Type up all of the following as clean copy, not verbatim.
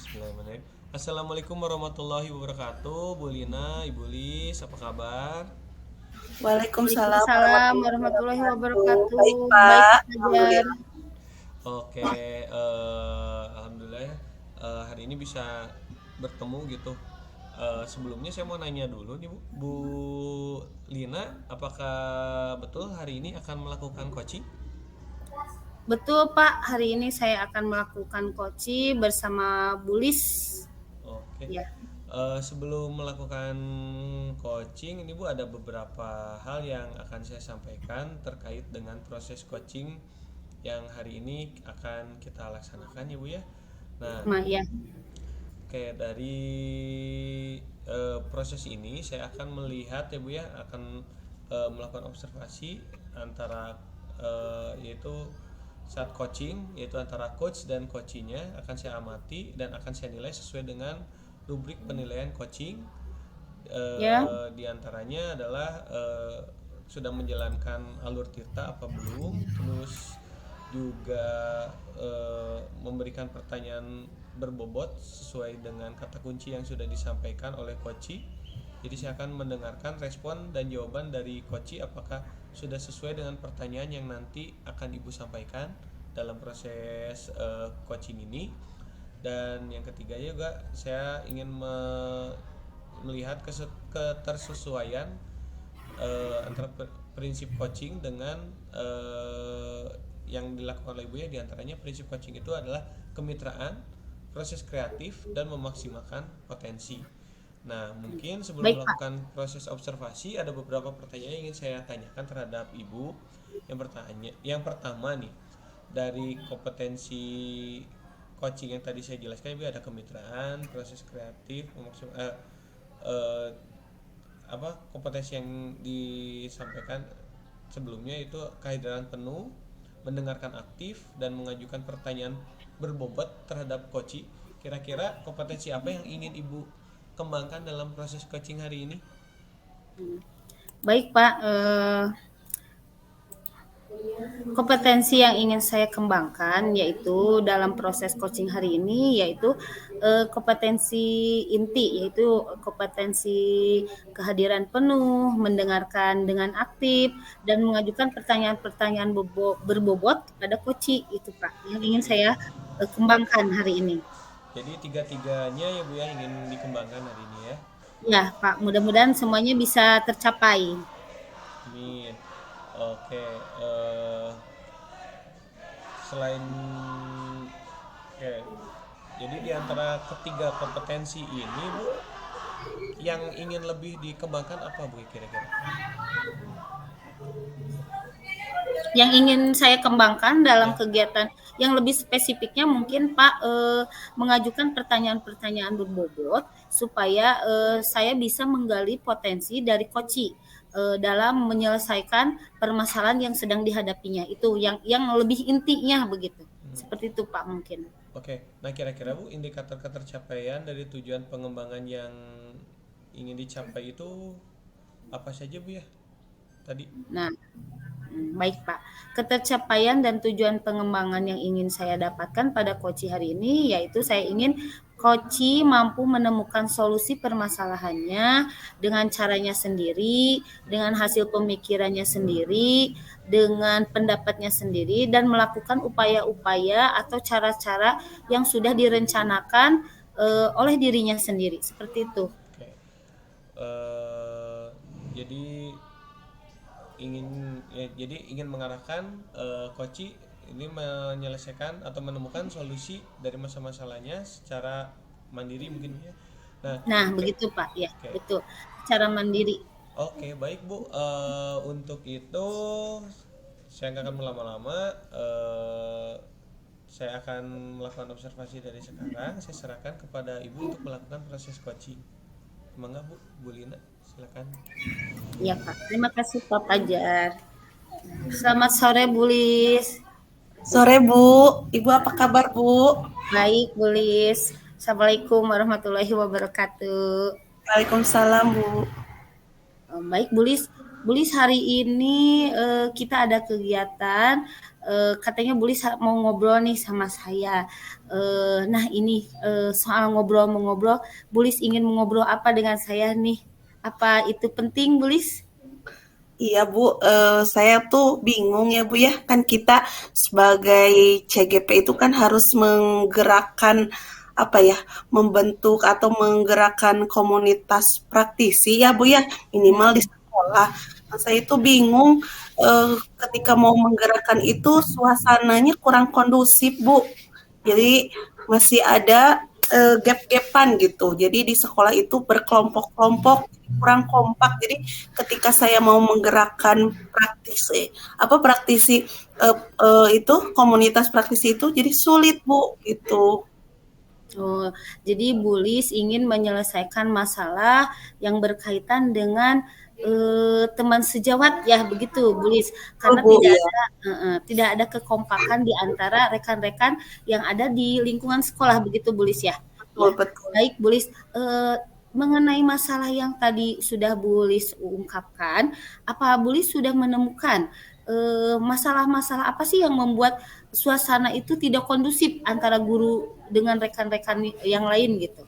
Bismillahirrahmanirrahim. Assalamualaikum warahmatullahi wabarakatuh. Bu Lina, Ibu Lis, apa kabar? Waalaikumsalam Waalaikumsalam warahmatullahi warahmatullahi wabarakatuh. wabarakatuh. Baik, Baik, Pak. Pak Fajar. Alhamdulillah. Oke, alhamdulillah ya. Hari ini bisa bertemu gitu. Sebelumnya saya mau nanya dulu nih Bu, Bu Lina, apakah betul hari ini akan melakukan coaching? Betul, Pak. Hari ini saya akan melakukan koci bersama Bulis. Oke. Ya, Sebelum melakukan coaching, ini Bu ada beberapa hal yang akan saya sampaikan terkait dengan proses coaching yang hari ini akan kita laksanakan ya Bu ya. Nah, ya. oke dari proses ini saya akan melihat ya Bu ya, akan melakukan observasi antara yaitu saat coaching, yaitu antara coach dan coachingnya akan saya amati dan akan saya nilai sesuai dengan rubrik penilaian coaching. Ya, Di antaranya adalah sudah menjalankan alur tirta apa belum, terus juga memberikan pertanyaan berbobot sesuai dengan kata kunci yang sudah disampaikan oleh coach. Jadi saya akan mendengarkan respon dan jawaban dari coach apakah sudah sesuai dengan pertanyaan yang nanti akan Ibu sampaikan dalam proses coaching ini. Dan yang ketiga juga saya ingin melihat ketersesuaian antara prinsip coaching dengan yang dilakukan oleh Ibu ya. Diantaranya prinsip coaching itu adalah kemitraan, proses kreatif, dan memaksimalkan potensi. Nah, mungkin sebelum baik, Pak. melakukan proses observasi ada beberapa pertanyaan yang ingin saya tanyakan terhadap Ibu. Yang pertama nih, dari kompetensi coaching yang tadi saya jelaskan, Ibu ada kemitraan, proses kreatif, eh, kompetensi yang disampaikan sebelumnya itu kehadiran penuh, mendengarkan aktif, dan mengajukan pertanyaan berbobot terhadap coach. Kira-kira kompetensi apa yang ingin Ibu kembangkan dalam proses coaching hari ini? Baik, Pak. Kompetensi yang ingin saya kembangkan yaitu dalam proses coaching hari ini yaitu kompetensi inti, yaitu kompetensi kehadiran penuh, mendengarkan dengan aktif, dan mengajukan pertanyaan-pertanyaan berbobot kepada coach. Itu, Pak, yang ingin saya kembangkan hari ini. Jadi tiga-tiganya ya Bu ya ingin dikembangkan hari ini ya. Ya, Pak, mudah-mudahan semuanya bisa tercapai. Amin. Oke, selain oke, jadi di antara ketiga kompetensi ini Bu, yang ingin lebih dikembangkan apa Bu kira-kira? Yang ingin saya kembangkan dalam Ya. kegiatan yang lebih spesifiknya mungkin Pak, mengajukan pertanyaan-pertanyaan berbobot supaya saya bisa menggali potensi dari coach dalam menyelesaikan permasalahan yang sedang dihadapinya. Itu yang lebih intinya begitu. Seperti itu Pak mungkin. Oke, nah kira-kira Bu indikator ketercapaian dari tujuan pengembangan yang ingin dicapai itu apa saja Bu ya tadi? Nah, baik Pak. Ketercapaian dan tujuan pengembangan yang ingin saya dapatkan pada Koci hari ini yaitu saya ingin Koci mampu menemukan solusi permasalahannya dengan caranya sendiri, dengan hasil pemikirannya sendiri, dengan pendapatnya sendiri, dan melakukan upaya-upaya atau cara-cara yang sudah direncanakan oleh dirinya sendiri. Seperti itu. Oke. Eh, jadi ingin mengarahkan Koci ini menyelesaikan atau menemukan solusi dari masalah-masalahnya secara mandiri mungkin ya. Nah, Nah, oke. begitu Pak. Ya, Oke. betul. Cara mandiri. Oke, baik Bu. Untuk itu saya nggak akan melama-lama. Saya akan melakukan observasi dari sekarang. Saya serahkan kepada Ibu untuk melakukan proses coaching. Mangga Bu, Bu Lina, silakan. Ya Pak, terima kasih Pak Fajar. Selamat sore Bulis. Sore, Bu. Ibu apa kabar, Bu? Baik Bulis. Assalamualaikum warahmatullahi wabarakatuh. Waalaikumsalam, Bu. Baik Bulis. Bulis hari ini kita ada kegiatan katanya Bulis mau ngobrol nih sama saya. Nah ini soal ngobrol-mengobrol, Bulis ingin mengobrol apa dengan saya nih? Apa itu penting, Bulis? Iya Bu, saya tuh bingung ya Bu ya, kan kita sebagai CGP itu kan harus menggerakkan apa ya, membentuk atau menggerakkan komunitas praktisi ya Bu ya, minimal di sekolah. Nah, saya itu bingung ketika mau menggerakkan itu suasananya kurang kondusif Bu. Jadi masih ada gap-gapan gitu. Jadi di sekolah itu berkelompok-kelompok, kurang kompak. Jadi ketika saya mau menggerakkan praktisi itu komunitas praktisi itu jadi sulit Bu gitu. Oh, jadi Bulis ingin menyelesaikan masalah yang berkaitan dengan teman sejawat ya begitu Bulis, karena Bu ya, tidak ada kekompakan di antara rekan-rekan yang ada di lingkungan sekolah begitu Bulis ya. betul Ya, betul. baik Bulis, mengenai masalah yang tadi sudah Bulis ungkapkan, apa Bulis sudah menemukan masalah-masalah apa sih yang membuat suasana itu tidak kondusif antara guru dengan rekan-rekan yang lain gitu?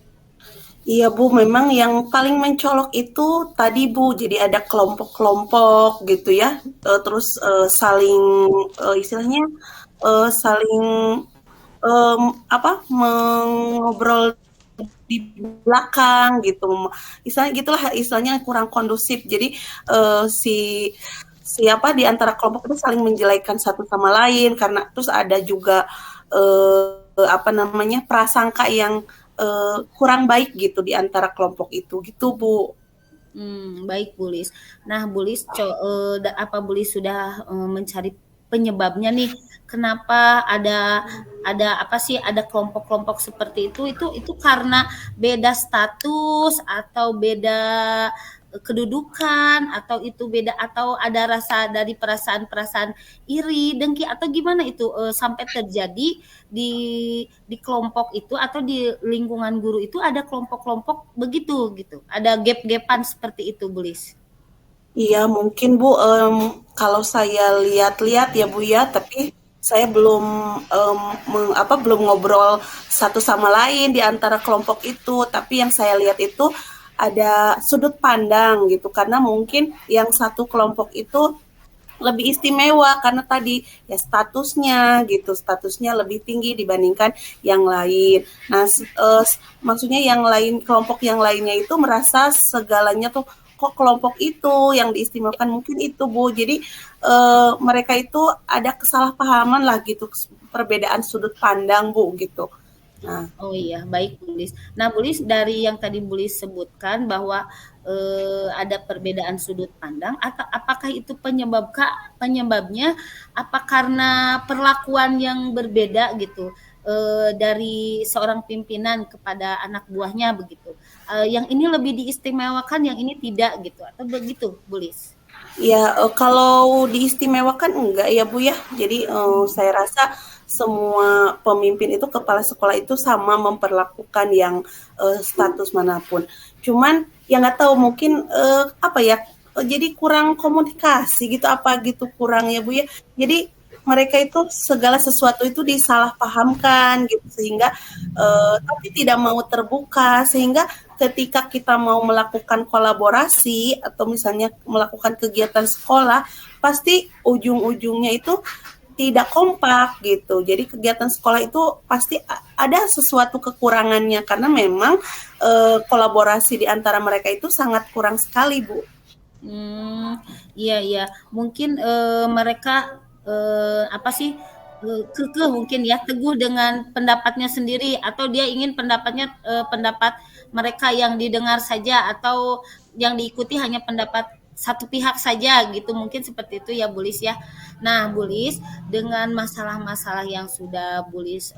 Iya Bu, memang yang paling mencolok itu tadi Bu, jadi ada kelompok-kelompok gitu ya, terus saling istilahnya saling apa mengobrol di belakang gitu, istilahnya gitulah istilahnya kurang kondusif. Jadi si siapa di antara kelompok itu saling menjelekan satu sama lain karena terus ada juga apa namanya prasangka yang kurang baik gitu di antara kelompok itu gitu Bu. Baik Bulis. Nah Bulis, apa Bulis sudah mencari penyebabnya nih? Kenapa ada apa sih? Ada kelompok-kelompok seperti itu? Itu karena beda status atau beda kedudukan atau itu beda atau ada rasa dari perasaan-perasaan iri, dengki atau gimana itu sampai terjadi di kelompok itu atau di lingkungan guru itu ada kelompok-kelompok begitu gitu. Ada gap-gapan seperti itu, Bulis. Iya mungkin Bu, kalau saya lihat-lihat ya Bu ya, tapi saya belum belum ngobrol satu sama lain di antara kelompok itu. Tapi yang saya lihat itu ada sudut pandang gitu, karena mungkin yang satu kelompok itu lebih istimewa karena tadi ya statusnya gitu, statusnya lebih tinggi dibandingkan yang lain. Nah, maksudnya yang lain kelompok yang lainnya itu merasa segalanya tuh kok kelompok itu yang diistimewakan mungkin itu Bu. Jadi mereka itu ada kesalahpahaman lah gitu, perbedaan sudut pandang Bu gitu. Nah, Oh iya, baik Bulis. Nah, Bulis dari yang tadi Bulis sebutkan bahwa ada perbedaan sudut pandang, atau apakah itu penyebabnya apa karena perlakuan yang berbeda gitu dari seorang pimpinan kepada anak buahnya begitu. Yang ini lebih diistimewakan, yang ini tidak gitu, atau begitu, Bulis? ya kalau diistimewakan enggak ya Bu ya. Jadi saya rasa semua pemimpin itu kepala sekolah itu sama memperlakukan yang status manapun. Cuman yang nggak tahu mungkin apa ya jadi kurang komunikasi gitu apa gitu kurang ya Bu ya. Jadi mereka itu segala sesuatu itu disalahpahamkan gitu sehingga tapi tidak mau terbuka sehingga ketika kita mau melakukan kolaborasi atau misalnya melakukan kegiatan sekolah pasti ujung-ujungnya itu tidak kompak gitu. Jadi kegiatan sekolah itu pasti ada sesuatu kekurangannya karena memang kolaborasi di antara mereka itu sangat kurang sekali, Bu. Iya iya. Mungkin, mereka, apa sih, kekeh mungkin ya, teguh dengan pendapatnya sendiri atau dia ingin pendapatnya, pendapat mereka yang didengar saja atau yang diikuti hanya pendapat satu pihak saja gitu, mungkin seperti itu ya, Bulis, ya. Nah, Bulis, dengan masalah-masalah yang sudah Bulis,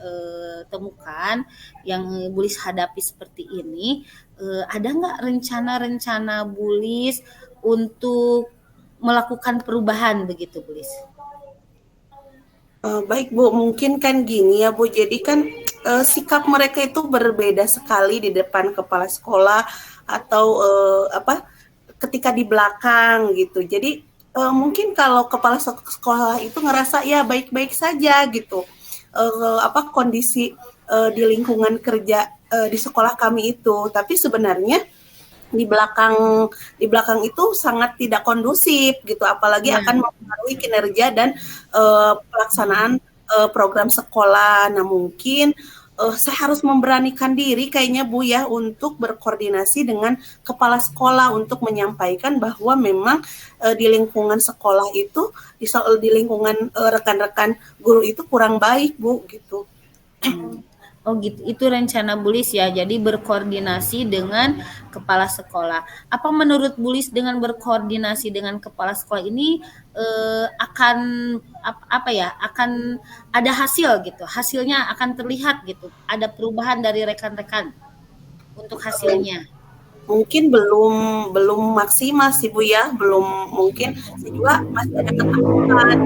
temukan, yang Bulis hadapi seperti ini, ada nggak rencana-rencana Bulis untuk melakukan perubahan begitu, Bulis? Baik Bu, mungkin kan gini ya Bu, jadi kan sikap mereka itu berbeda sekali di depan kepala sekolah atau ketika di belakang gitu. Jadi Mungkin kalau kepala sekolah itu ngerasa ya baik-baik saja gitu, kondisi di lingkungan kerja di sekolah kami itu. Tapi sebenarnya di belakang itu sangat tidak kondusif gitu, apalagi Ya, akan mempengaruhi kinerja dan pelaksanaan program sekolah. Nah mungkin saya harus memberanikan diri kayaknya Bu ya untuk berkoordinasi dengan kepala sekolah untuk menyampaikan bahwa memang di lingkungan sekolah itu di lingkungan rekan-rekan guru itu kurang baik Bu gitu. oh gitu. Itu rencana Bulis ya. Jadi berkoordinasi dengan kepala sekolah. Apa menurut Bulis dengan berkoordinasi dengan kepala sekolah ini akan apa ya? Akan ada hasil gitu. Hasilnya akan terlihat gitu. Ada perubahan dari rekan-rekan untuk hasilnya. Mungkin belum maksimal sih Bu ya, belum, mungkin saya juga masih ada ketakutan.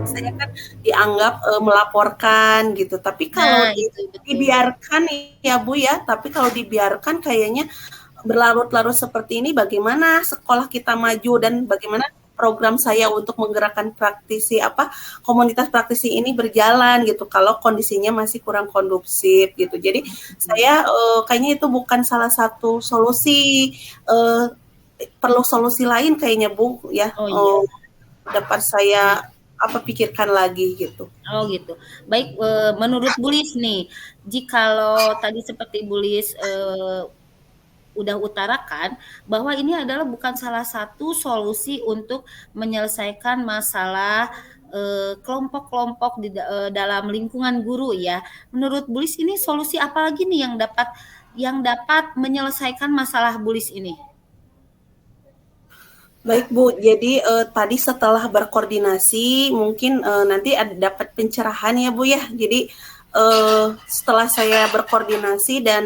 Saya kan dianggap melaporkan gitu. Tapi kalau Nah, itu betul. dibiarkan ya Bu ya, tapi kalau dibiarkan kayaknya berlarut-larut seperti ini, bagaimana sekolah kita maju dan bagaimana program saya untuk menggerakkan komunitas praktisi ini berjalan gitu kalau kondisinya masih kurang kondusif gitu. Jadi saya kayaknya itu bukan salah satu solusi, perlu solusi lain kayaknya Bu ya, Oh iya. dapat saya pikirkan lagi gitu. Oh gitu. Baik, menurut Bulis nih, jikalau tadi seperti Bulis udah utarakan bahwa ini adalah bukan salah satu solusi untuk menyelesaikan masalah kelompok-kelompok dalam lingkungan guru ya. Menurut Bulis ini solusi apa lagi nih yang dapat menyelesaikan masalah Bulis ini? Baik Bu, jadi tadi setelah berkoordinasi mungkin nanti dapat pencerahan ya Bu ya. Jadi setelah saya berkoordinasi dan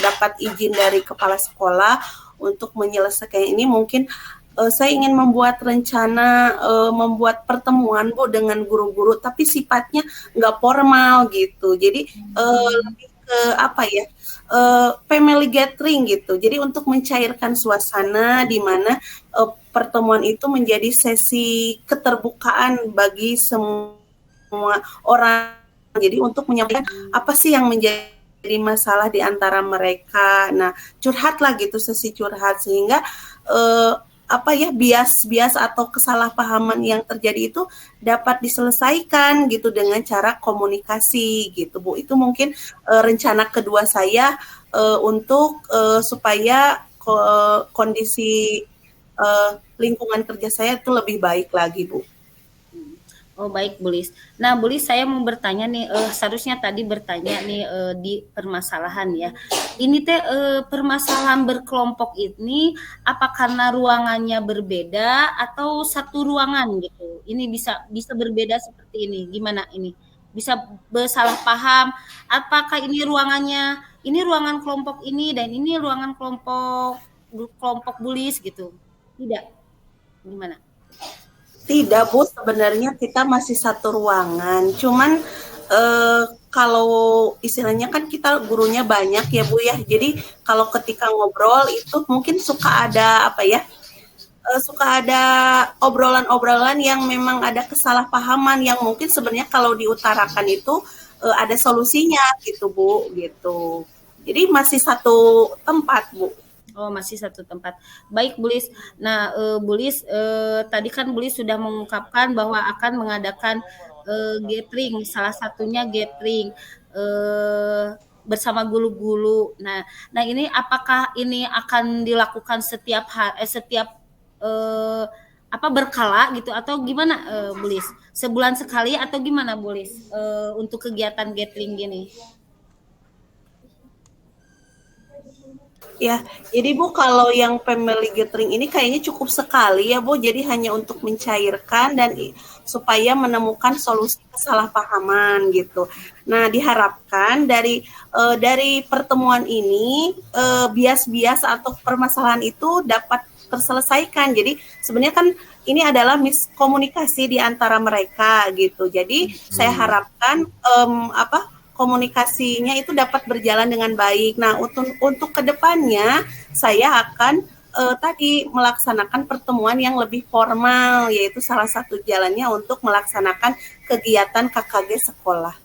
dapat izin dari kepala sekolah untuk menyelesaikan ini, mungkin saya ingin membuat rencana membuat pertemuan Bu dengan guru-guru, tapi sifatnya nggak formal gitu. Jadi lebih ke family gathering gitu. Jadi untuk mencairkan suasana di mana pertemuan itu menjadi sesi keterbukaan bagi semua orang. Jadi untuk menyampaikan apa sih yang menjadi masalah di antara mereka. Nah, curhatlah gitu, sesi curhat, sehingga bias-bias atau kesalahpahaman yang terjadi itu dapat diselesaikan gitu dengan cara komunikasi gitu Bu. Itu mungkin rencana kedua saya untuk supaya kondisi lingkungan kerja saya itu lebih baik lagi Bu. Oh baik Bulis. Nah Bulis saya mau bertanya nih, seharusnya tadi bertanya nih di permasalahan ya. Ini teh permasalahan berkelompok ini apa karena ruangannya berbeda atau satu ruangan gitu? Ini bisa berbeda seperti ini. Gimana ini? Bisa bersalah paham? Apakah ini ruangan kelompok ini dan ini ruangan kelompok Bulis gitu? Tidak. Gimana? Tidak Bu, sebenarnya kita masih satu ruangan. Cuman kalau istilahnya kan kita gurunya banyak ya Bu ya. Jadi kalau ketika ngobrol itu mungkin suka ada obrolan-obrolan yang memang ada kesalahpahaman yang mungkin sebenarnya kalau diutarakan itu ada solusinya gitu Bu gitu. Jadi masih satu tempat Bu. Oh, masih satu tempat. Baik, Bulis. Nah, Bulis, tadi kan Bulis sudah mengungkapkan bahwa akan mengadakan gathering, salah satunya gathering bersama guru-guru. Nah ini apakah ini akan dilakukan setiap berkala gitu atau gimana, Bulis? Sebulan sekali atau gimana, Bulis? Untuk kegiatan gathering gini? Ya, jadi Bu kalau yang family gathering ini kayaknya cukup sekali ya Bu. Jadi hanya untuk mencairkan dan supaya menemukan solusi kesalahpahaman gitu. Nah, diharapkan dari pertemuan ini bias-bias atau permasalahan itu dapat terselesaikan. Jadi sebenarnya kan ini adalah miskomunikasi di antara mereka gitu. Jadi saya harapkan komunikasinya itu dapat berjalan dengan baik. Nah, untuk kedepannya saya akan tadi melaksanakan pertemuan yang lebih formal, yaitu salah satu jalannya untuk melaksanakan kegiatan KKG sekolah.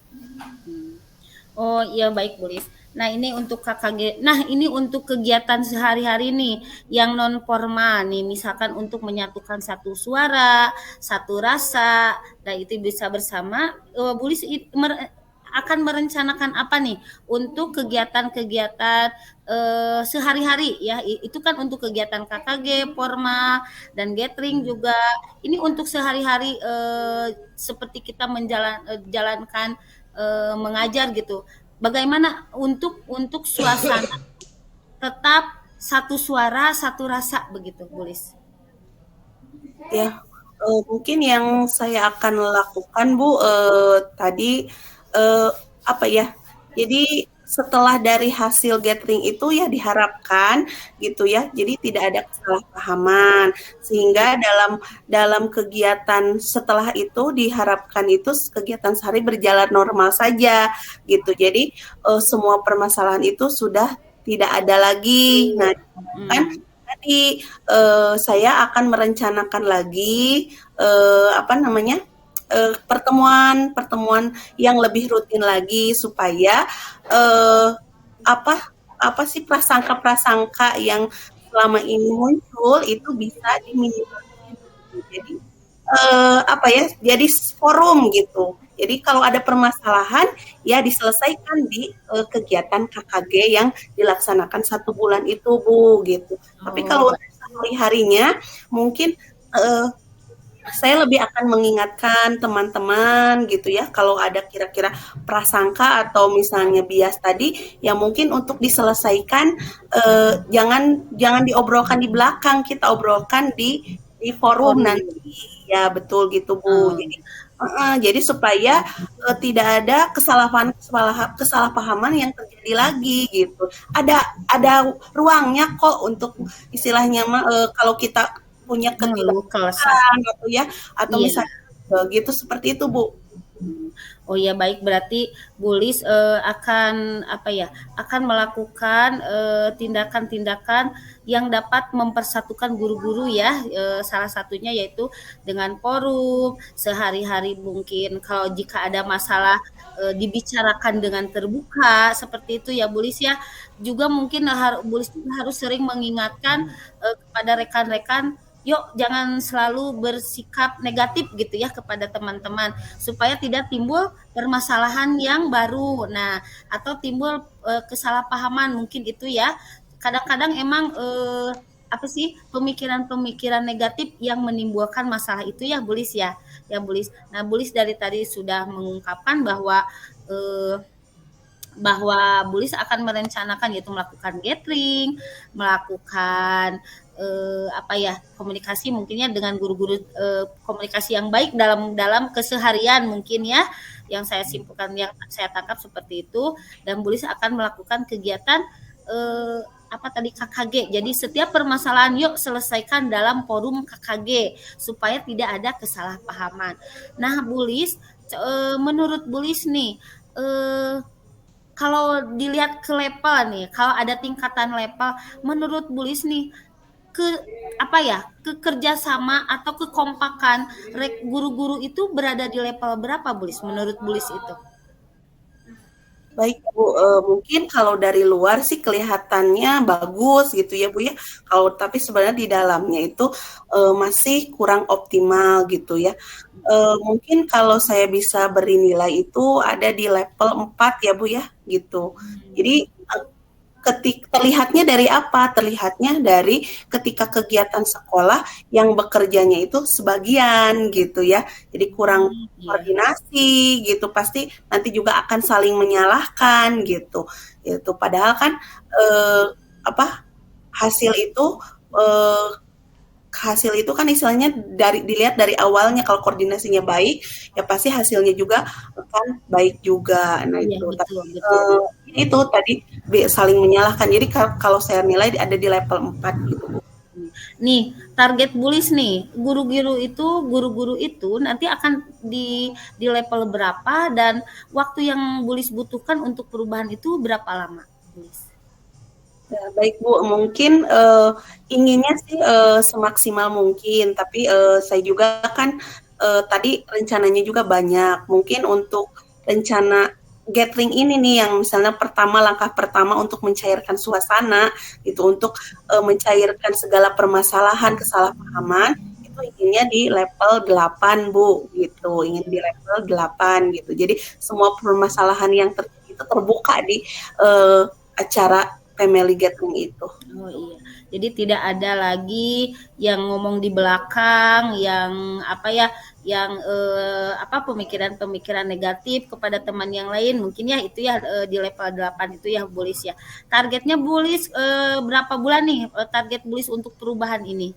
Oh iya baik Bu Lis. Nah ini untuk KKG. Nah ini untuk kegiatan sehari-hari nih yang non formal nih, misalkan untuk menyatukan satu suara, satu rasa, dan itu bisa bersama. Bu Lis akan merencanakan apa nih untuk kegiatan-kegiatan sehari-hari ya? Itu kan untuk kegiatan KKG formal dan gathering juga. Ini untuk sehari-hari seperti kita menjalankan mengajar gitu. Bagaimana untuk suasana tetap satu suara, satu rasa begitu, Bulis? Ya, mungkin yang saya akan lakukan Bu, tadi apa ya? Jadi setelah dari hasil gathering itu ya diharapkan gitu ya. Jadi tidak ada kesalahpahaman sehingga dalam kegiatan setelah itu diharapkan itu kegiatan sehari berjalan normal saja gitu. Jadi semua permasalahan itu sudah tidak ada lagi. Nah, kan tadi saya akan merencanakan lagi apa namanya pertemuan yang lebih rutin lagi supaya apa apa sih prasangka-prasangka yang selama ini muncul itu bisa diminimalisir. Jadi apa ya? Jadi forum gitu. Jadi kalau ada permasalahan ya diselesaikan di kegiatan KKG yang dilaksanakan 1 bulan itu Bu gitu. Tapi kalau Oh, hari-harinya mungkin saya lebih akan mengingatkan teman-teman gitu ya kalau ada kira-kira prasangka atau misalnya bias tadi ya mungkin untuk diselesaikan jangan diobrolkan di belakang, kita obrolkan di forum forum. nanti ya betul gitu Bu. Oh, Jadi supaya tidak ada kesalahpahaman yang terjadi lagi gitu. Ada ruangnya kok untuk istilahnya kalau kita punya mengeluh kesah. atau Iya. misalnya gitu seperti itu Bu. Oh ya baik berarti Bulis akan apa ya akan melakukan tindakan-tindakan yang dapat mempersatukan guru-guru ya salah satunya yaitu dengan forum sehari-hari mungkin kalau jika ada masalah dibicarakan dengan terbuka seperti itu ya Bulis ya juga mungkin Bulis harus sering mengingatkan kepada rekan-rekan yuk jangan selalu bersikap negatif gitu ya kepada teman-teman supaya tidak timbul permasalahan yang baru. Nah, atau timbul kesalahpahaman mungkin itu ya. Kadang-kadang emang apa sih pemikiran-pemikiran negatif yang menimbulkan masalah itu ya Bulis ya. Ya Bulis. Nah, Bulis dari tadi sudah mengungkapkan bahwa Bulis akan merencanakan yaitu melakukan gathering, melakukan apa ya komunikasi mungkinnya dengan guru-guru komunikasi yang baik dalam keseharian mungkin ya yang saya simpulkan yang saya tangkap seperti itu dan Bulis akan melakukan kegiatan apa tadi KKG. Jadi setiap permasalahan yuk selesaikan dalam forum KKG supaya tidak ada kesalahpahaman. Nah, Bulis menurut Bulis nih kalau dilihat ke level nih, kalau ada tingkatan level, menurut Bulis nih, ke apa ya, ke kerjasama atau kekompakan guru-guru itu berada di level berapa Bulis? Menurut Bulis itu? Baik Bu, mungkin kalau dari luar sih kelihatannya bagus gitu ya Bu ya. Kalau tapi sebenarnya di dalamnya itu masih kurang optimal gitu ya. Mungkin kalau saya bisa beri nilai itu ada di level 4 ya Bu ya gitu. Jadi terlihatnya dari apa? Terlihatnya dari ketika kegiatan sekolah yang bekerjanya itu sebagian gitu ya. Jadi kurang Iya. koordinasi gitu, pasti nanti juga akan saling menyalahkan gitu. Itu padahal kan apa hasil itu eh, hasil itu kan istilahnya dilihat dari awalnya kalau koordinasinya baik ya pasti hasilnya juga akan baik juga. Nah Iya, itu tapi betul betul. itu tadi saling menyalahkan. Jadi kalau saya nilai ada di level 4 gitu Bu. Nih, target Bulis nih, guru-guru itu nanti akan di level berapa dan waktu yang Bulis butuhkan untuk perubahan itu berapa lama, Bulis? Ya, baik Bu, mungkin inginnya sih semaksimal mungkin, tapi saya juga kan tadi rencananya juga banyak. Mungkin untuk rencana gathering ini nih yang misalnya pertama langkah pertama untuk mencairkan suasana gitu, untuk mencairkan segala permasalahan, kesalahpahaman itu inginnya di level 8 Bu gitu, ingin di level 8 gitu. Jadi semua permasalahan yang terjadi itu terbuka di acara family gathering itu. Oh iya. Jadi tidak ada lagi yang ngomong di belakang, yang apa ya, yang apa pemikiran-pemikiran negatif kepada teman yang lain. Mungkin ya itu ya di level 8 itu ya Bulis ya. Targetnya Bulis berapa bulan nih target Bulis untuk perubahan ini?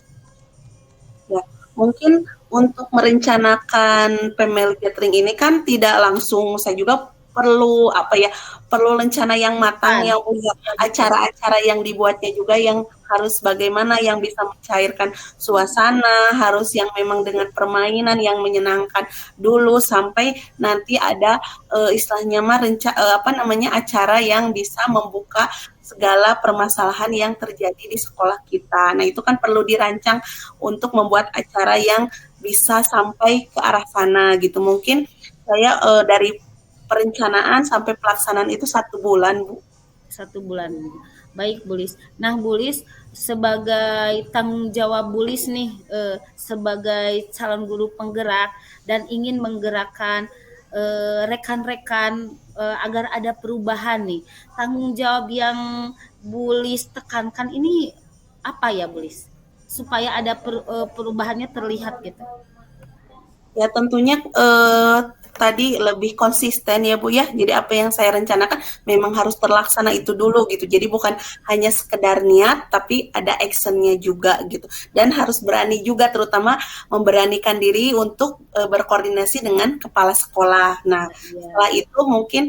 Ya, mungkin untuk merencanakan family gathering ini kan tidak langsung, saya juga perlu apa ya, perlu rencana yang matang, Kan? yang punya Ya betul. acara-acara yang dibuatnya juga yang harus bagaimana yang bisa mencairkan suasana, harus yang memang dengan permainan yang menyenangkan dulu sampai nanti ada istilahnya mah apa namanya acara yang bisa membuka segala permasalahan yang terjadi di sekolah kita. Nah, itu kan perlu dirancang untuk membuat acara yang bisa sampai ke arah sana gitu. Mungkin saya dari perencanaan sampai pelaksanaan itu 1 bulan, Bu. 1 bulan. Baik, Bulis. Nah, Bulis sebagai tanggung jawab Bulis nih sebagai calon guru penggerak dan ingin menggerakkan rekan-rekan agar ada perubahan nih. Tanggung jawab yang Bulis tekankan ini apa ya, Bulis? Supaya ada perubahannya terlihat gitu. Ya tentunya tadi lebih konsisten ya Bu ya. Jadi apa yang saya rencanakan memang harus terlaksana itu dulu gitu. Jadi bukan hanya sekedar niat tapi ada actionnya juga gitu. Dan harus berani juga terutama memberanikan diri untuk berkoordinasi dengan kepala sekolah. Nah, Ya. setelah itu mungkin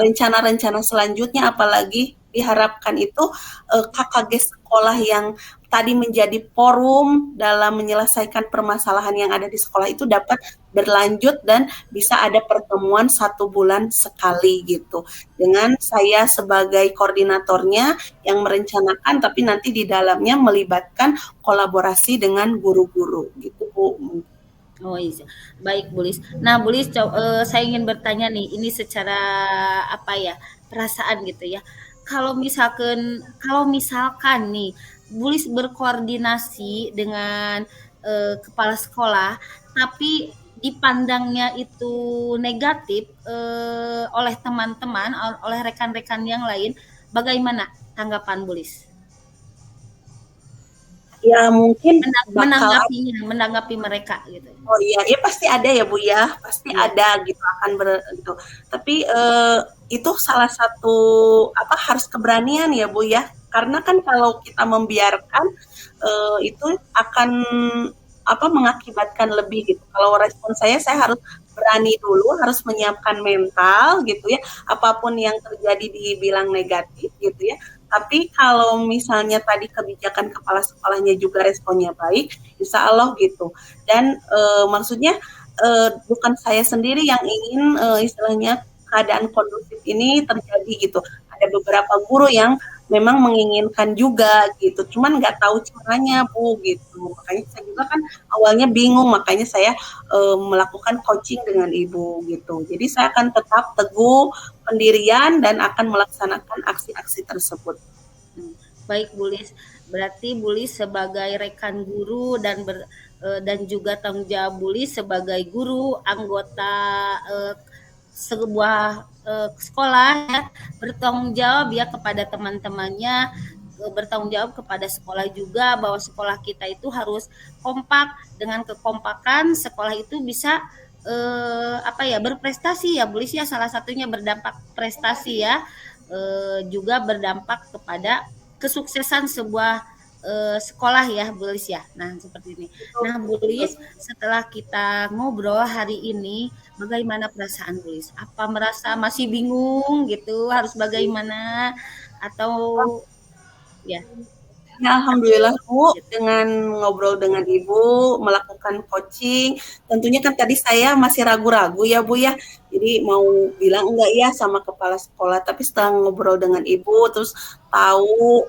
rencana-rencana selanjutnya apalagi diharapkan itu KKG sekolah yang tadi menjadi forum dalam menyelesaikan permasalahan yang ada di sekolah itu dapat berlanjut dan bisa ada pertemuan 1 bulan sekali gitu. Dengan saya sebagai koordinatornya yang merencanakan tapi nanti di dalamnya melibatkan kolaborasi dengan guru-guru gitu Bu. Oh iya, baik Bulis. Nah Bulis, saya ingin bertanya nih, ini secara apa ya perasaan gitu ya. Kalau misalkan nih, Bulis berkoordinasi dengan kepala sekolah, tapi dipandangnya itu negatif oleh teman-teman, oleh rekan-rekan yang lain, bagaimana tanggapan Bulis? Ya mungkin bakal Menanggapi mereka gitu. oh iya, ya pasti ada ya Bu ya, pasti Iya. ada gitu akan gitu. Tapi itu salah satu apa harus keberanian ya Bu ya, karena kan kalau kita membiarkan itu akan apa mengakibatkan lebih gitu. Kalau respon saya harus berani dulu, harus menyiapkan mental gitu ya, apapun yang terjadi dibilang negatif gitu ya. Tapi kalau misalnya tadi kebijakan kepala sekolahnya juga responnya baik, insya Allah gitu. Dan maksudnya bukan saya sendiri yang ingin istilahnya keadaan kondusif ini terjadi gitu. Ada beberapa guru yang memang menginginkan juga gitu, cuman nggak tahu caranya Bu gitu. Makanya saya juga kan awalnya bingung, makanya saya melakukan coaching dengan Ibu gitu. Jadi saya akan tetap teguh pendirian dan akan melaksanakan aksi-aksi tersebut. Baik Bulis, berarti Bulis sebagai rekan guru dan juga tanggung jawab Bulis sebagai guru anggota sebuah sekolah ya, bertanggung jawab ya kepada teman-temannya, bertanggung jawab kepada sekolah juga bahwa sekolah kita itu harus kompak. Dengan kekompakan sekolah itu bisa apa ya berprestasi ya Bulis ya, salah satunya berdampak prestasi ya, juga berdampak kepada kesuksesan sebuah sekolah ya Bulis ya. Nah seperti ini. Nah Bulis, setelah kita ngobrol hari ini, bagaimana perasaan Bulis? Apa merasa masih bingung gitu harus bagaimana atau ya? Ya, alhamdulillah Bu, dengan ngobrol dengan Ibu, melakukan coaching, tentunya kan tadi saya masih ragu-ragu ya Bu ya, jadi mau bilang enggak ya sama kepala sekolah, tapi setelah ngobrol dengan Ibu, terus tahu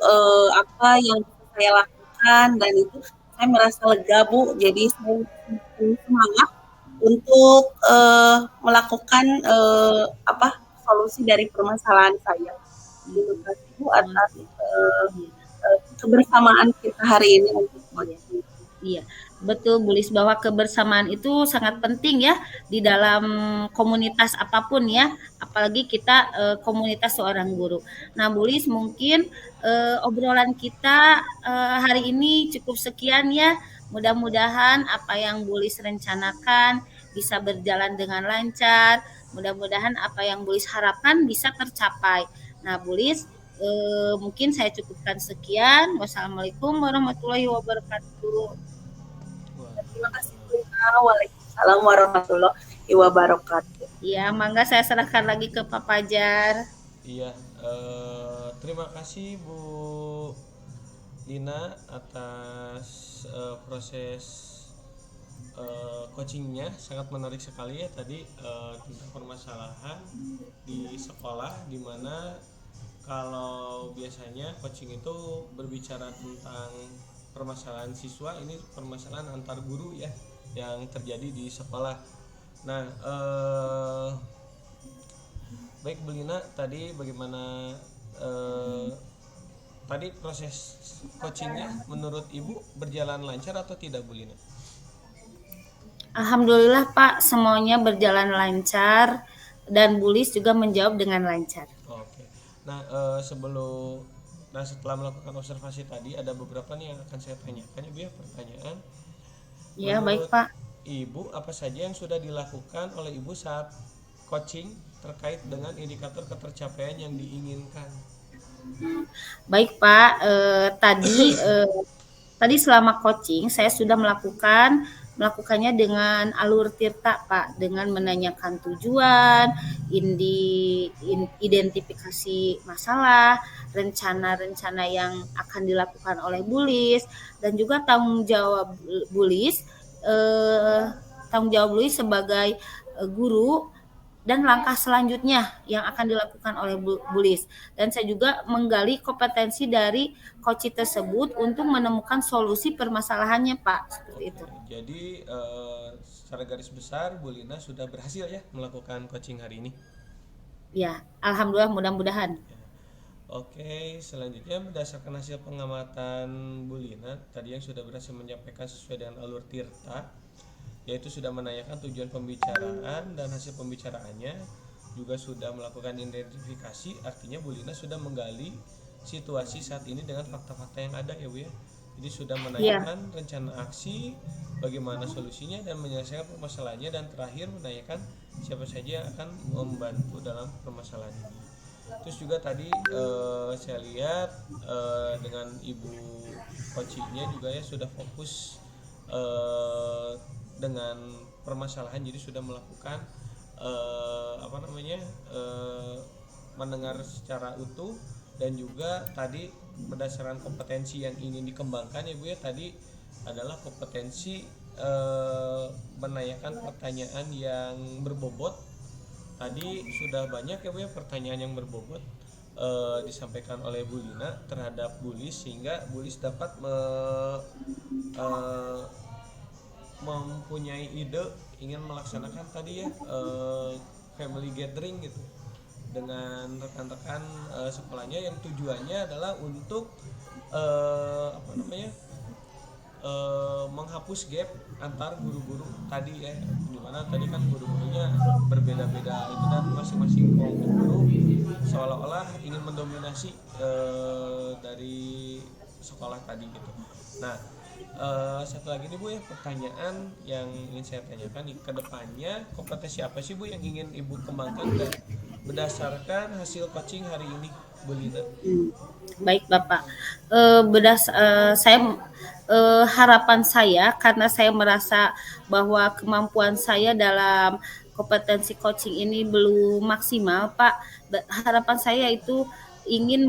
apa yang bisa saya lakukan, dan itu saya merasa lega Bu, jadi saya semakin semangat untuk melakukan apa solusi dari permasalahan saya. Terima Iya. kasih Bu atas Oke. eh, Iya. kebersamaan kita hari ini untuk Iya. coaching. Iya, betul Bu Lis, bahwa kebersamaan itu sangat penting ya di dalam komunitas apapun ya, apalagi kita komunitas seorang guru. Nah, Bu Lis, mungkin obrolan kita hari ini cukup sekian ya. Mudah-mudahan apa yang Bu Lis rencanakan bisa berjalan dengan lancar. Mudah-mudahan apa yang Bu Lis harapkan bisa tercapai. Nah, Bu Lis, mungkin saya cukupkan sekian. Wassalamualaikum warahmatullahi wabarakatuh. Terima kasih Bu Ina. Waalaikumsalam warahmatullahi wabarakatuh. Ya, mangga saya serahkan lagi ke Pak Fajar. Iya, terima kasih Bu Lina atas proses coachingnya, sangat menarik sekali ya tadi tentang permasalahan di sekolah, di mana kalau biasanya coaching itu berbicara tentang permasalahan siswa, ini permasalahan antar guru ya yang terjadi di sekolah. Nah, baik Bu Lina, tadi bagaimana tadi proses coachingnya menurut Ibu berjalan lancar atau tidak Bu Lina? Alhamdulillah Pak, semuanya berjalan lancar dan Bu Lis juga menjawab dengan lancar. Oke. Nah, setelah melakukan observasi tadi ada beberapa nih yang akan saya tanyakan Ibu ya, pertanyaan. Ya, baik Menurut Pak. Ibu, apa saja yang sudah dilakukan oleh Ibu saat coaching terkait dengan indikator ketercapaian yang diinginkan? Baik Pak, tadi selama coaching saya sudah melakukannya dengan alur tirta Pak, dengan menanyakan tujuan, identifikasi masalah, rencana-rencana yang akan dilakukan oleh Bulis, dan juga Bulis tanggung jawab Bulis sebagai guru dan langkah selanjutnya yang akan dilakukan oleh Bulis. Dan saya juga menggali kompetensi dari coach tersebut untuk menemukan solusi permasalahannya, Pak. Seperti Oke, itu. jadi secara garis besar Bu Lina sudah berhasil ya melakukan coaching hari ini. Ya, alhamdulillah, mudah-mudahan. Oke, selanjutnya berdasarkan hasil pengamatan Bu Lina tadi yang sudah berhasil menyampaikan sesuai dengan alur tirta, yaitu sudah menanyakan tujuan pembicaraan dan hasil pembicaraannya, juga sudah melakukan identifikasi, artinya Bu Lina sudah menggali situasi saat ini dengan fakta-fakta yang ada ya Bu ya. Jadi sudah menanyakan rencana aksi, bagaimana solusinya dan menyelesaikan permasalahannya, dan terakhir menanyakan siapa saja yang akan membantu dalam permasalahan ini. Terus juga tadi saya lihat dengan Ibu coachingnya juga ya sudah fokus dengan permasalahan, jadi sudah melakukan mendengar secara utuh, dan juga tadi berdasarkan kompetensi yang ingin dikembangkan ya Bu ya, tadi adalah kompetensi menanyakan pertanyaan yang berbobot. Tadi sudah banyak ya Bu ya pertanyaan yang berbobot disampaikan oleh Bu Lina terhadap Bulis, sehingga Bulis dapat mempunyai ide ingin melaksanakan tadi ya family gathering gitu dengan rekan-rekan sekolahnya, yang tujuannya adalah untuk menghapus gap antar guru-guru tadi ya, dimana tadi kan guru-gurunya berbeda-beda itu, dan masing-masing kelompok guru seolah-olah ingin mendominasi dari sekolah tadi gitu. Nah, satu lagi nih Bu ya, pertanyaan yang ingin saya tanyakan ke depannya, kompetensi apa sih Bu yang ingin Ibu kembangkan berdasarkan hasil coaching hari ini Bu Lina? Baik Bapak, harapan saya, karena saya merasa bahwa kemampuan saya dalam kompetensi coaching ini belum maksimal Pak, harapan saya itu ingin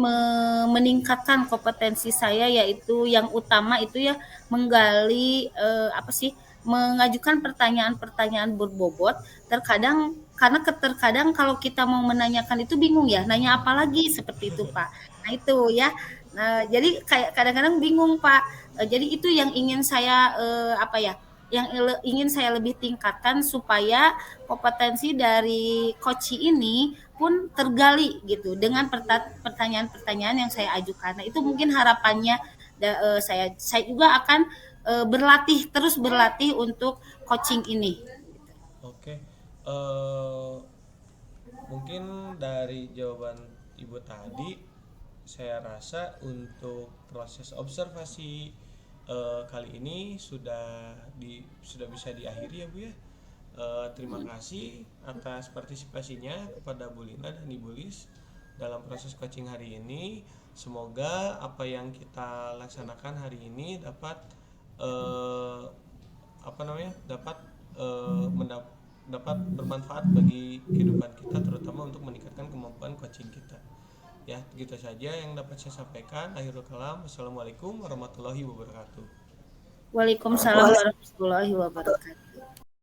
meningkatkan kompetensi saya, yaitu yang utama itu ya menggali apa sih, mengajukan pertanyaan-pertanyaan berbobot. Terkadang karena terkadang kalau kita mau menanyakan itu bingung ya, nanya apa lagi seperti itu Pak. Nah itu ya. Nah, jadi kayak kadang-kadang bingung Pak. Jadi itu yang ingin saya apa ya? Yang ingin saya lebih tingkatkan supaya kompetensi dari coach ini pun tergali gitu dengan pertanyaan-pertanyaan yang saya ajukan. Nah, itu mungkin harapannya saya juga akan terus berlatih untuk coaching ini. Oke. Eh, Mungkin dari jawaban Ibu tadi, saya rasa untuk proses observasi kali ini sudah bisa diakhiri ya Bu ya. Terima kasih atas partisipasinya kepada Bu Lina dan Ibu Lis dalam proses coaching hari ini. Semoga apa yang kita laksanakan hari ini dapat eh, apa namanya dapat bermanfaat bagi kehidupan kita, terutama untuk meningkatkan kemampuan coaching kita. Ya, begitu saja yang dapat saya sampaikan. Akhirul kalam. Wassalamualaikum warahmatullahi wabarakatuh. Waalaikumsalam warahmatullahi wabarakatuh.